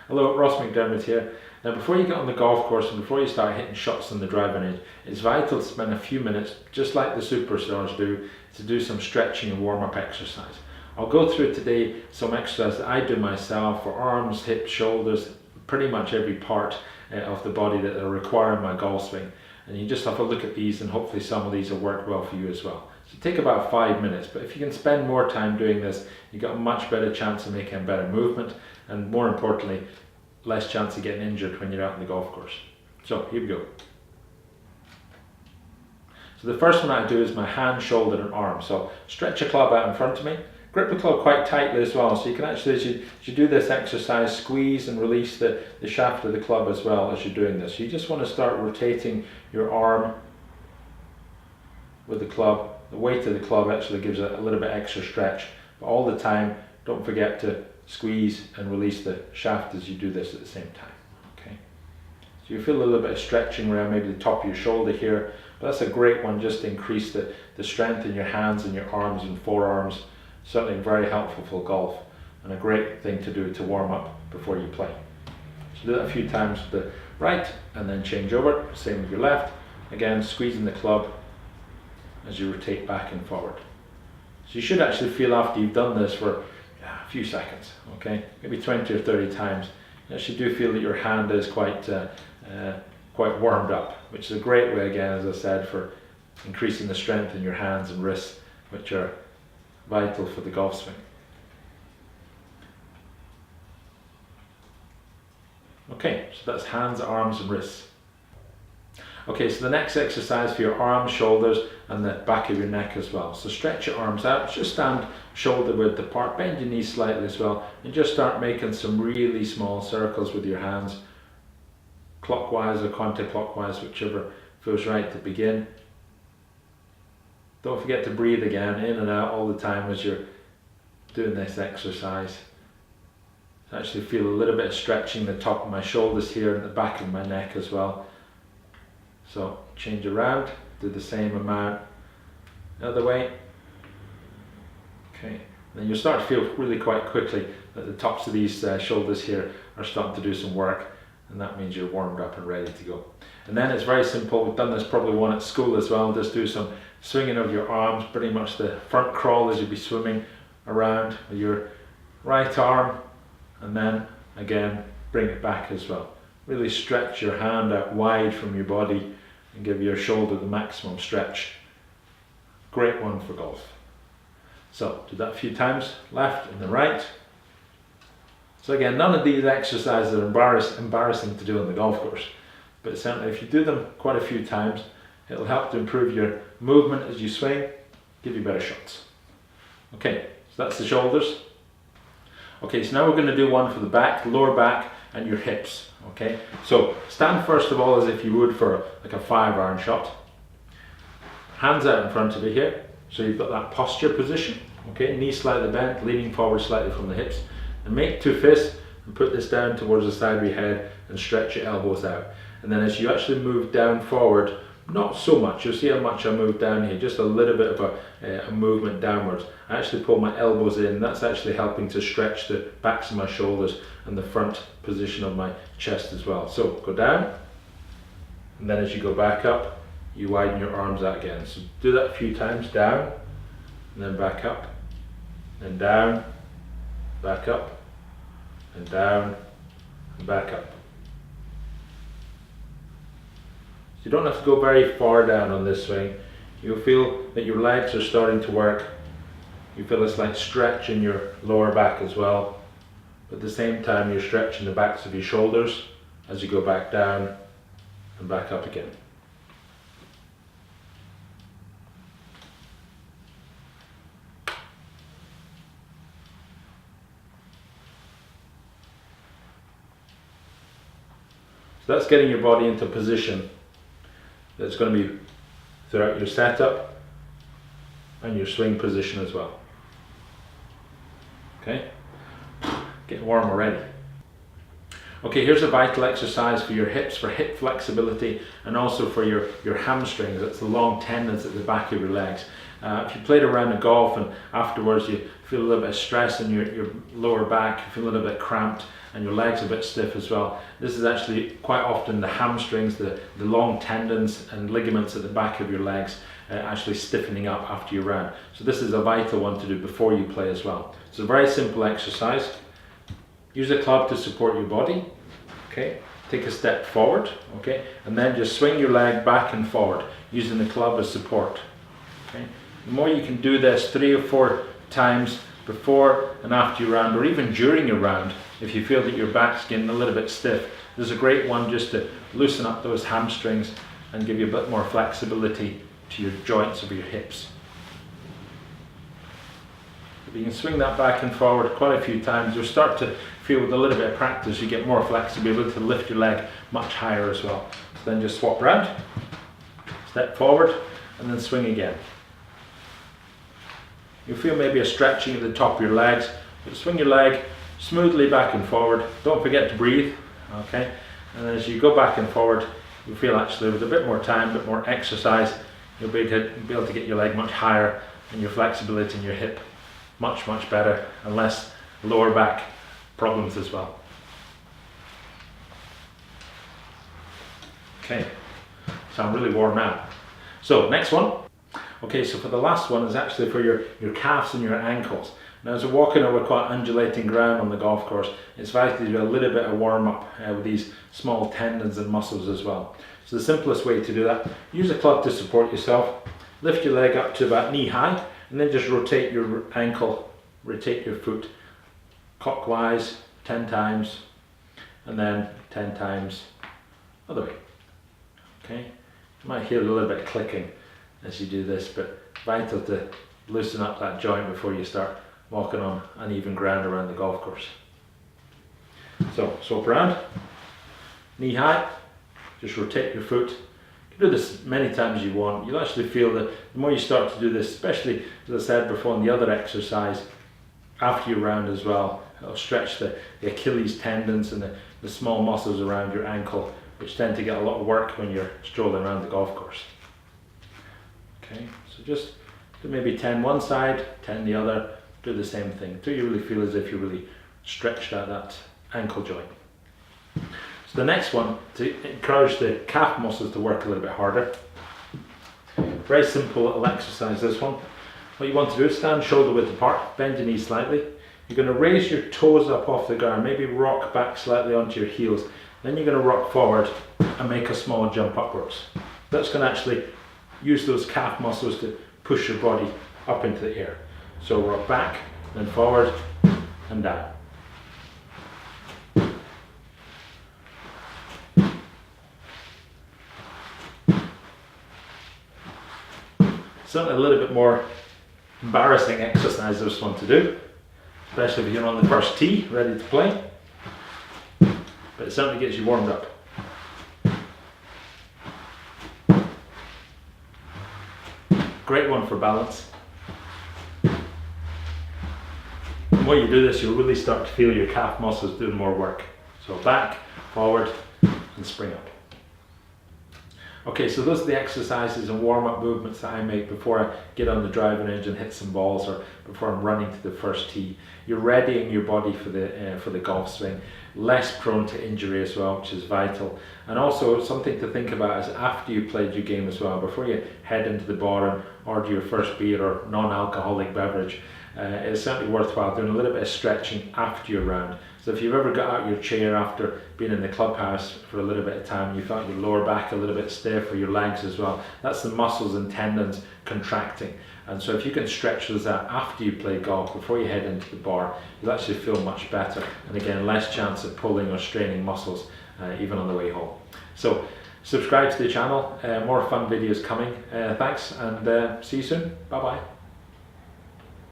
Hello, Ross McDermid here. Now before you get on the golf course and before you start hitting shots on the driving range, it's vital to spend a few minutes, just like the superstars do, to do some stretching and warm-up exercise. I'll go through today some exercise that I do myself for arms, hips, shoulders, pretty much every part of the body that are required in my golf swing. And you just have a look at these and hopefully some of these will work well for you as well. So take about 5 minutes, but if you can spend more time doing this, you've got a much better chance of making a better movement and more importantly, less chance of getting injured when you're out on the golf course. So here we go. So the first one I do is my hand, shoulder and arm. So stretch a club out in front of me. Grip the club quite tightly as well, so you can actually, as you do this exercise, squeeze and release the shaft of the club as well as you're doing this. You just want to start rotating your arm with the club. The weight of the club actually gives it a little bit extra stretch, but all the time don't forget to squeeze and release the shaft as you do this at the same time. Okay, so you feel a little bit of stretching around maybe the top of your shoulder here, but that's a great one just to increase the strength in your hands and your arms and forearms. Certainly very helpful for golf and a great thing to do to warm up before you play. So do that a few times with the right and then change over, same with your left. Again, squeezing the club as you rotate back and forward. So you should actually feel after you've done this for a few seconds, okay, maybe 20 or 30 times, you actually do feel that your hand is quite warmed up, which is a great way, again, as I said, for increasing the strength in your hands and wrists, which are vital for the golf swing. Okay, so that's hands, arms and wrists. Okay, so the next exercise for your arms, shoulders and the back of your neck as well. So stretch your arms out, just stand shoulder width apart, bend your knees slightly as well, and just start making some really small circles with your hands, clockwise or counterclockwise, whichever feels right to begin. Don't forget to breathe again, in and out all the time as you're doing this exercise. I actually feel a little bit of stretching the top of my shoulders here and the back of my neck as well. So change around, do the same amount the other way. Okay, and then you'll start to feel really quite quickly that the tops of these shoulders here are starting to do some work, and that means you're warmed up and ready to go. And then it's very simple. We've done this probably one at school as well. Just do some swinging of your arms, pretty much the front crawl as you'd be swimming around with your right arm, and then again bring it back as well. Really stretch your hand out wide from your body and give your shoulder the maximum stretch. Great one for golf. So do that a few times, left and the right. So again, none of these exercises are embarrassing to do on the golf course, but certainly if you do them quite a few times, it'll help to improve your movement as you swing, give you better shots. Okay, so that's the shoulders. Okay, so now we're going to do one for the back, lower back and your hips. Okay, so stand first of all as if you would for like a 5-iron shot. Hands out in front of you here, so you've got that posture position. Okay, knees slightly bent, leaning forward slightly from the hips. And make 2 fists and put this down towards the side of your head and stretch your elbows out. And then as you actually move down forward, not so much, you'll see how much I move down here, just a little bit of a movement downwards. I actually pull my elbows in, that's actually helping to stretch the backs of my shoulders and the front position of my chest as well. So go down, and then as you go back up, you widen your arms out again. So do that a few times, down, and then back up, and down, back up, and down, and back up. You don't have to go very far down on this swing. You'll feel that your legs are starting to work. You feel a slight stretch in your lower back as well. But at the same time, you're stretching the backs of your shoulders as you go back down and back up again. So that's getting your body into position. That's going to be throughout your setup and your swing position as well. Okay, getting warm already. Okay, here's a vital exercise for your hips, for hip flexibility and also for your hamstrings. That's the long tendons at the back of your legs. If you played a round of golf and afterwards you feel a little bit of stress in your lower back, you feel a little bit cramped and your legs a bit stiff as well, this is actually quite often the hamstrings, the long tendons and ligaments at the back of your legs actually stiffening up after your round. So this is a vital one to do before you play as well. It's a very simple exercise. Use a club to support your body. Okay, take a step forward, okay, and then just swing your leg back and forward using the club as support. Okay, the more you can do this 3 or 4 times before and after your round, or even during your round, if you feel that your back's getting a little bit stiff, this is a great one just to loosen up those hamstrings and give you a bit more flexibility to your joints of your hips. If you can swing that back and forward quite a few times, you'll start to feel with a little bit of practice you get more flexibility to lift your leg much higher as well. So then just swap round, step forward and then swing again. You'll feel maybe a stretching at the top of your legs, but swing your leg smoothly back and forward. Don't forget to breathe, okay? And as you go back and forward, you'll feel actually with a bit more time, a bit more exercise, you'll be able to get your leg much higher and your flexibility in your hip much better, and less lower back problems as well. Okay, so I'm really warm now. So next one. Okay, so for the last one is actually for your calves and your ankles. Now as we're walking over quite undulating ground on the golf course, it's vital to do a little bit of warm up with these small tendons and muscles as well. So the simplest way to do that, use a club to support yourself, lift your leg up to about knee high, and then just rotate your ankle, rotate your foot clockwise 10 times, and then 10 times other way. Okay, you might hear a little bit of clicking as you do this, but vital to loosen up that joint before you start walking on uneven ground around the golf course. So swap around, knee high, just rotate your foot. You can do this many times you want. You'll actually feel that the more you start to do this, especially as I said before in the other exercise, after your round as well, it'll stretch the Achilles tendons and the small muscles around your ankle, which tend to get a lot of work when you're strolling around the golf course. Okay, so just do maybe 10 one side, 10 the other, do the same thing until you really feel as if you really stretched out that ankle joint. So the next one, to encourage the calf muscles to work a little bit harder. Very simple little exercise, this one. What you want to do is stand shoulder width apart, bend your knees slightly. You're going to raise your toes up off the ground, maybe rock back slightly onto your heels. Then you're going to rock forward and make a small jump upwards. That's going to actually use those calf muscles to push your body up into the air. So rock back, then forward and down. Something a little bit more embarrassing exercise this one to do, especially if you're on the first tee ready to play, but it certainly gets you warmed up. Great one for balance. The more you do this, you'll really start to feel your calf muscles doing more work. So back, forward and spring up. Okay, so those are the exercises and warm-up movements that I make before I get on the driving range and hit some balls, or before I'm running to the first tee. You're readying your body for the golf swing, less prone to injury as well, which is vital. And also something to think about is after you played your game as well, before you head into the bar and order your first beer or non-alcoholic beverage, it's certainly worthwhile doing a little bit of stretching after your round. So if you've ever got out your chair after being in the clubhouse for a little bit of time, you felt your lower back a little bit stiff, or your legs as well, that's the muscles and tendons contracting. And so if you can stretch those out after you play golf, before you head into the bar, you'll actually feel much better. And again, less chance of pulling or straining muscles even on the way home. So subscribe to the channel, more fun videos coming. Thanks, and see you soon. Bye bye.